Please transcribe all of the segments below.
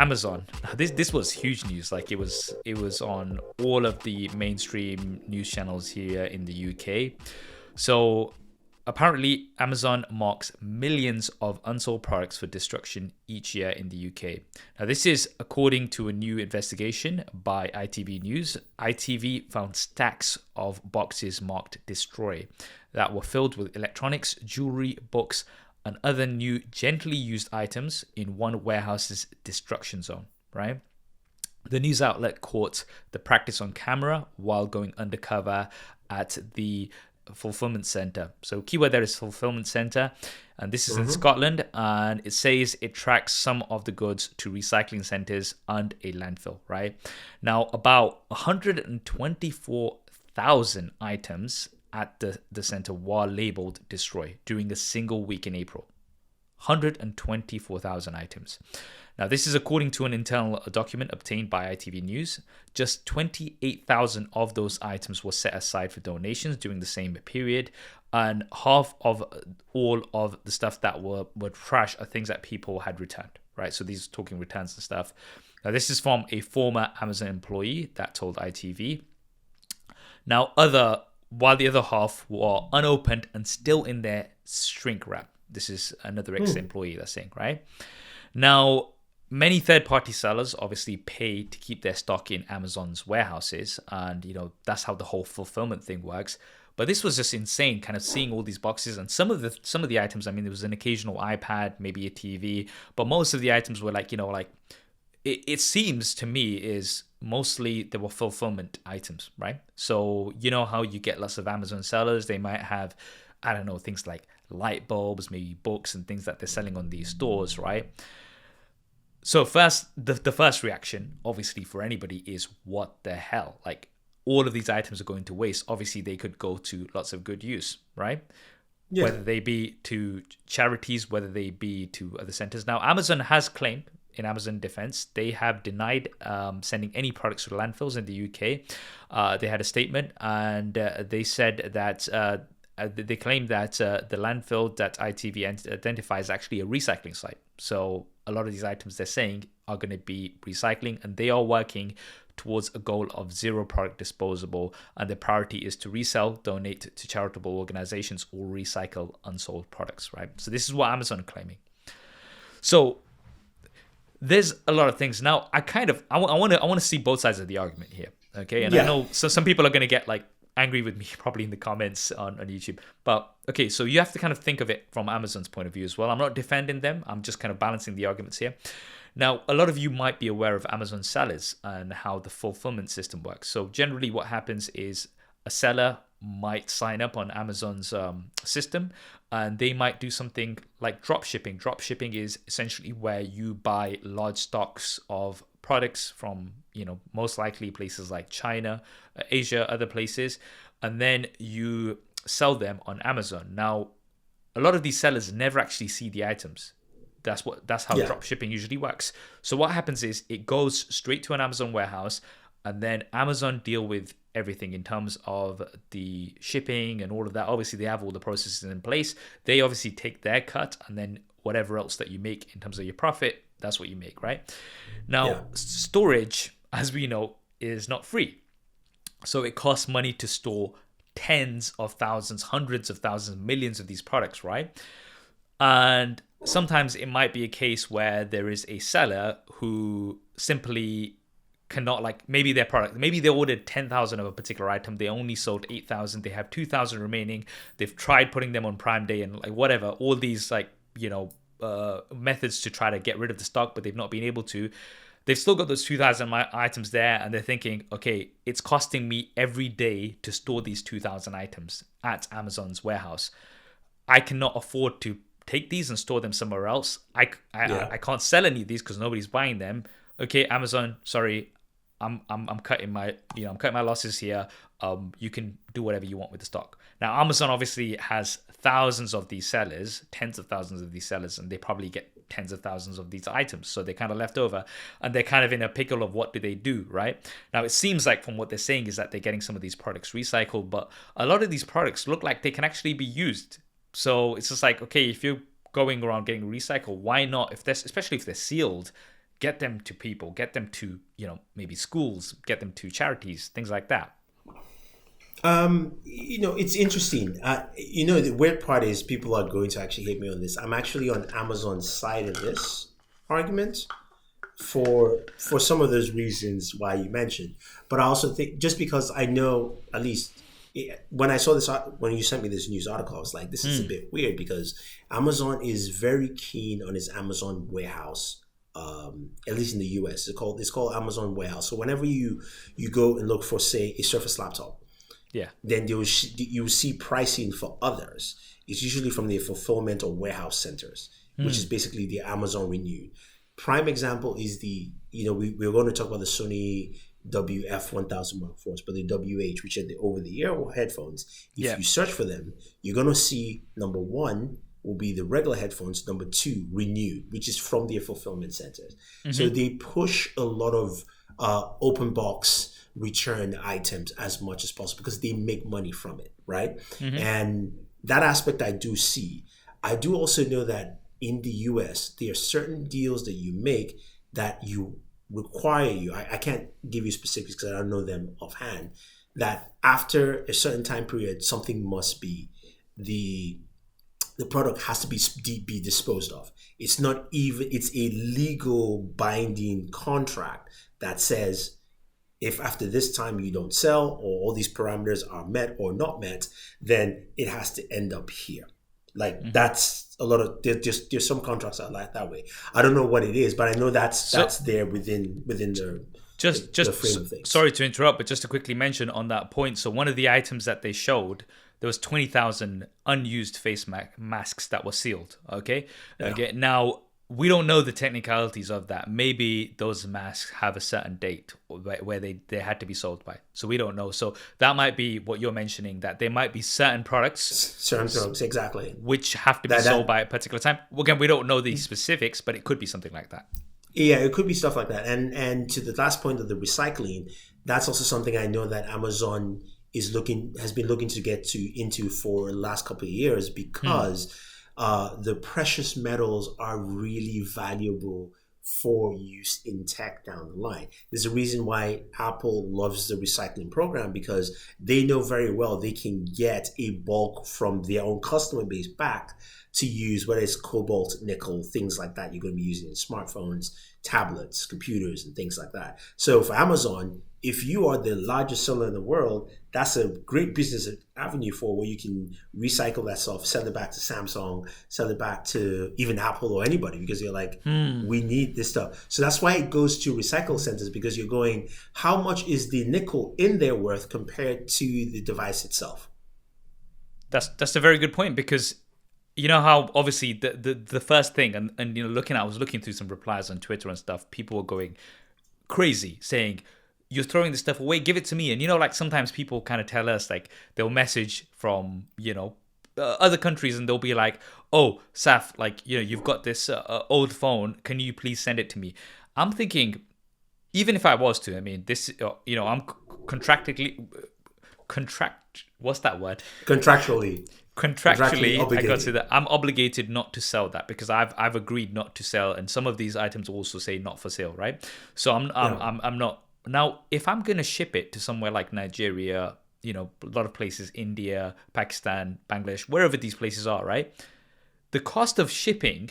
Amazon. This was huge news. Like it was on all of the mainstream news channels here in the UK. So apparently Amazon marks millions of unsold products for destruction each year in the UK. Now this is according to a new investigation by ITV News. ITV found stacks of boxes marked destroy that were filled with electronics, jewelry, books, and other new gently used items in one warehouse's destruction zone, right? The news outlet caught the practice on camera while going undercover at the fulfillment center. So keyword there is fulfillment center, and this is in Scotland, and it says it tracks some of the goods to recycling centers and a landfill, right? Now about 124,000 items at the center were labeled destroy during a single week in April. 124,000 items. Now, this is according to an internal document obtained by ITV News. Just 28,000 of those items were set aside for donations during the same period, and half of all of the stuff that were trash are things that people had returned, right? So these are talking returns and stuff. Now, this is from a former Amazon employee that told ITV. Now, while the other half were unopened and still in their shrink wrap. This is another ex-employee that's saying, right? Now, many third-party sellers obviously pay to keep their stock in Amazon's warehouses, and that's how the whole fulfillment thing works. But this was just insane, kind of seeing all these boxes, and some of the items. I mean, there was an occasional iPad, maybe a TV, but most of the items were it seems to me is mostly they were fulfillment items, right? So you know how you get lots of Amazon sellers, they might have, I don't know, things like light bulbs, maybe books and things that they're selling on these stores, right? So first, the first reaction, obviously, for anybody is, what the hell? Like, all of these items are going to waste. Obviously, they could go to lots of good use, right? Yeah. Whether they be to charities, whether they be to other centers. Now, Amazon has claimed, in Amazon defense, they have denied sending any products to landfills in the UK. They had a statement, and they said that they claim that the landfill that ITV identifies is actually a recycling site. So a lot of these items they're saying are going to be recycling, and they are working towards a goal of zero product disposable, and the priority is to resell, donate to charitable organizations, or recycle unsold products, right? So this is what Amazon are claiming. So there's a lot of things. Now, I want to see both sides of the argument here, okay? And I know some people are going to get angry with me probably in the comments on YouTube. But okay, so you have to kind of think of it from Amazon's point of view as well. I'm not defending them. I'm just kind of balancing the arguments here. Now, a lot of you might be aware of Amazon sellers and how the fulfillment system works. So generally what happens is a seller might sign up on Amazon's system, and they might do something like drop shipping. Drop shipping is essentially where you buy large stocks of products from, most likely places like China, Asia, other places, and then you sell them on Amazon. Now, a lot of these sellers never actually see the items. That's how drop shipping usually works. So what happens is it goes straight to an Amazon warehouse, and then Amazon deal with everything in terms of the shipping and all of that. Obviously, they have all the processes in place. They obviously take their cut, and then whatever else that you make in terms of your profit, that's what you make, right? Now, storage, as we know, is not free. So it costs money to store tens of thousands, hundreds of thousands, millions of these products, right? And sometimes it might be a case where there is a seller who simply cannot, maybe their product, maybe they ordered 10,000 of a particular item, they only sold 8,000, they have 2,000 remaining, they've tried putting them on Prime Day and whatever, all these methods to try to get rid of the stock, but they've not been able to. They've still got those 2,000 items there, and they're thinking, okay, it's costing me every day to store these 2,000 items at Amazon's warehouse. I cannot afford to take these and store them somewhere else. I can't sell any of these because nobody's buying them. Okay, Amazon, sorry, I'm cutting my losses here. You can do whatever you want with the stock. Now, Amazon obviously has thousands of these sellers, tens of thousands of these sellers, and they probably get tens of thousands of these items. So they're kind of left over, and they're kind of in a pickle of what do they do, right? Now, it seems like from what they're saying is that they're getting some of these products recycled, but a lot of these products look like they can actually be used. So it's just like, okay, if you're going around getting recycled, why not, especially if they're sealed, get them to people, get them to, maybe schools, get them to charities, things like that? It's interesting. The weird part is people are going to actually hate me on this. I'm actually on Amazon's side of this argument for some of those reasons why you mentioned. But I also think just because I know at least when I saw this when you sent me this news article, I was like, this is a bit weird because Amazon is very keen on its Amazon warehouse. At least in the US, it's called Amazon Warehouse. So whenever you go and look for, say, a Surface laptop, Yeah. then you will see pricing for others. It's usually from the fulfillment or warehouse centers, which is basically the Amazon renewed. Prime example is we're going to talk about the Sony WF-1000 Mark IVs, but the WH, which are the over-the-ear headphones. If you search for them, you're going to see number one will be the regular headphones, number two, renewed, which is from their fulfillment centers. So they push a lot of open box return items as much as possible because they make money from it, right? And that aspect I do see. I do also know that in the US, there are certain deals that you make that require you. I can't give you specifics because I don't know them offhand. That after a certain time period, something must be the product has to be disposed of. It's a legal binding contract that says if after this time you don't sell or all these parameters are met or not met, then it has to end up here. Like that's a lot of there's some contracts that are like that way. I don't know what it is, but I know that's there within the frame of things. Sorry to interrupt, but just to quickly mention on that point. So one of the items that they showed, there was 20,000 unused face masks that were sealed. Okay. Now we don't know the technicalities of that. Maybe those masks have a certain date where they had to be sold by. So we don't know. So that might be what you're mentioning, that there might be certain products, exactly, which have to be sold by a particular time. Again, we don't know the specifics, but it could be something like that. Yeah, it could be stuff like that. And to the last point of the recycling, that's also something I know that Amazon has been looking to get into for the last couple of years because the precious metals are really valuable for use in tech down the line. There's a reason why Apple loves the recycling program because they know very well they can get a bulk from their own customer base back to use, whether it's cobalt, nickel, things like that you're going to be using in smartphones, tablets, computers, and things like that. So for Amazon, if you are the largest seller in the world, that's a great business avenue for where you can recycle that stuff, sell it back to Samsung, sell it back to even Apple or anybody because you're like, we need this stuff. So that's why it goes to recycle centers because you're going, how much is the nickel in there worth compared to the device itself? That's a very good point because you know how obviously the first thing and I was looking through some replies on Twitter and stuff, people were going crazy saying, you're throwing this stuff away, give it to me. And like sometimes people kind of tell us, like they'll message from other countries and they'll be like, oh, Saf, like you've got this old phone, can you please send it to me? I'm thinking, even if I was to, I mean, this I'm what's that word? Contractually I got to that. I'm obligated not to sell that because I've agreed not to sell, and some of these items also say not for sale, right? So I'm not. Now, if I'm gonna ship it to somewhere like Nigeria, a lot of places, India, Pakistan, Bangladesh, wherever these places are, right? The cost of shipping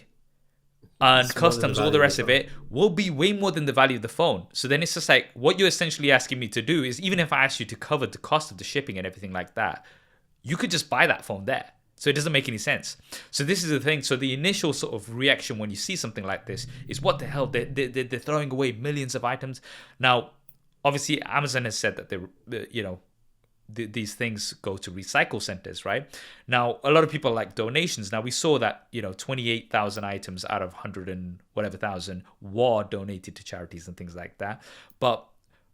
and customs, all the rest of it, will be way more than the value of the phone. So then it's just like, what you're essentially asking me to do is, even if I ask you to cover the cost of the shipping and everything like that, you could just buy that phone there. So it doesn't make any sense. So this is the thing. So the initial sort of reaction when you see something like this is, what the hell? They're throwing away millions of items. Now, obviously, Amazon has said that these things go to recycle centers, right? Now, a lot of people like donations. Now, we saw that 28,000 items out of 100 and whatever thousand were donated to charities and things like that. But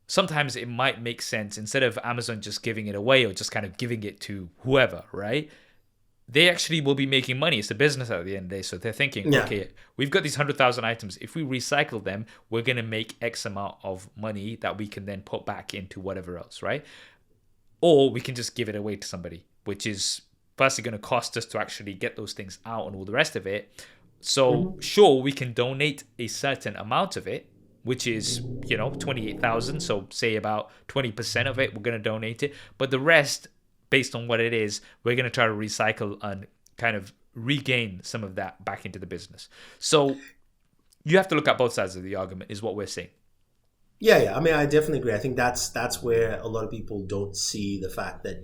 sometimes it might make sense, instead of Amazon just giving it away or just kind of giving it to whoever, right? They actually will be making money. It's a business at the end of the day. So they're thinking, okay, we've got these 100,000 items. If we recycle them, we're going to make X amount of money that we can then put back into whatever else, right? Or we can just give it away to somebody, which is firstly going to cost us to actually get those things out and all the rest of it. So sure, we can donate a certain amount of it, which is, 28,000. So say about 20% of it, we're going to donate it. But the rest, based on what it is, we're going to try to recycle and kind of regain some of that back into the business. So you have to look at both sides of the argument, is what we're saying. Yeah. I mean, I definitely agree. I think that's where a lot of people don't see the fact that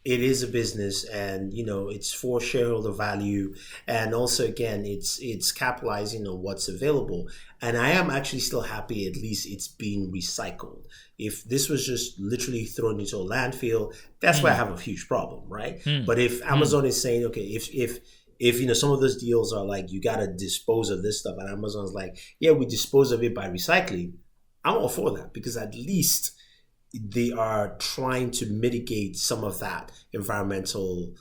it is a business, and it's for shareholder value, and also again it's capitalizing on what's available. And I am actually still happy at least it's being recycled. If this was just literally thrown into a landfill, that's where I have a huge problem, right? But if Amazon is saying, okay, if some of those deals are like, you got to dispose of this stuff, and Amazon's like, yeah, we dispose of it by recycling, I'm all for that, because at least they are trying to mitigate some of that environmental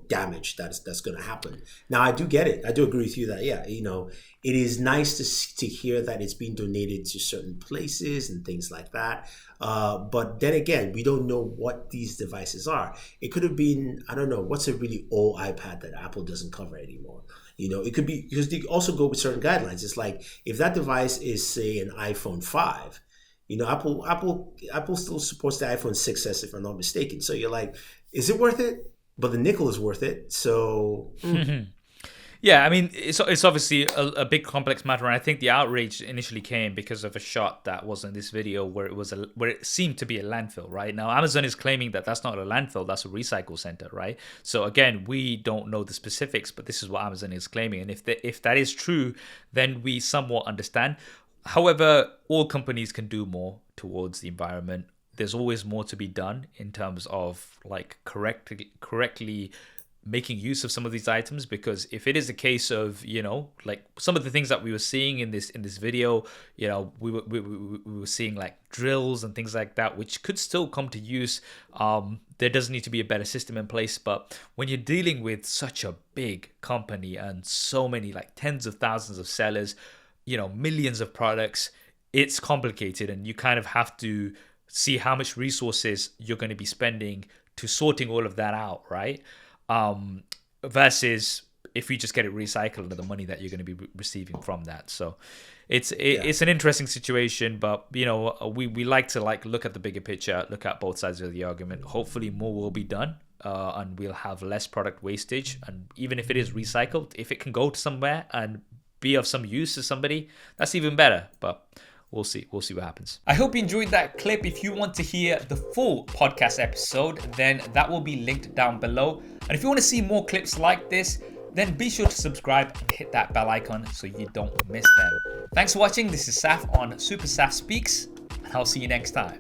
damage that's going to happen. Now, I do get it. I do agree with you that, it is nice to hear that it's being donated to certain places and things like that. But then again, we don't know what these devices are. It could have been, I don't know, what's a really old iPad that Apple doesn't cover anymore? It could be, because they also go with certain guidelines. It's like, if that device is, say, an iPhone 5, Apple still supports the iPhone 6s, if I'm not mistaken. So you're like, is it worth it? But the nickel is worth it. So Yeah, I mean, it's obviously a big complex matter, and I think the outrage initially came because of a shot that was in this video where it seemed to be a landfill, right? Now, Amazon is claiming that that's not a landfill, that's a recycle center, right? So again, we don't know the specifics, but this is what Amazon is claiming, and if that is true, then we somewhat understand. However, all companies can do more towards the environment. There's always more to be done in terms of like correctly making use of some of these items, because if it is a case of like some of the things that we were seeing in this video, we were seeing like drills and things like that, which could still come to use. There does need to be a better system in place, but when you're dealing with such a big company and so many, like tens of thousands of sellers, millions of products, it's complicated, and you kind of have to see how much resources you're going to be spending to sorting all of that out, right? Versus if you just get it recycled and the money that you're going to be receiving from that. So it's an interesting situation, but we like to look at the bigger picture, look at both sides of the argument. Hopefully more will be done, and we'll have less product wastage. And even if it is recycled, if it can go to somewhere and be of some use to somebody, that's even better. But we'll see what happens. I hope you enjoyed that clip. If you want to hear the full podcast episode, then that will be linked down below. And if you want to see more clips like this, then be sure to subscribe and hit that bell icon so you don't miss them. Thanks for watching. This is Saf on SuperSaf Speaks, and I'll see you next time.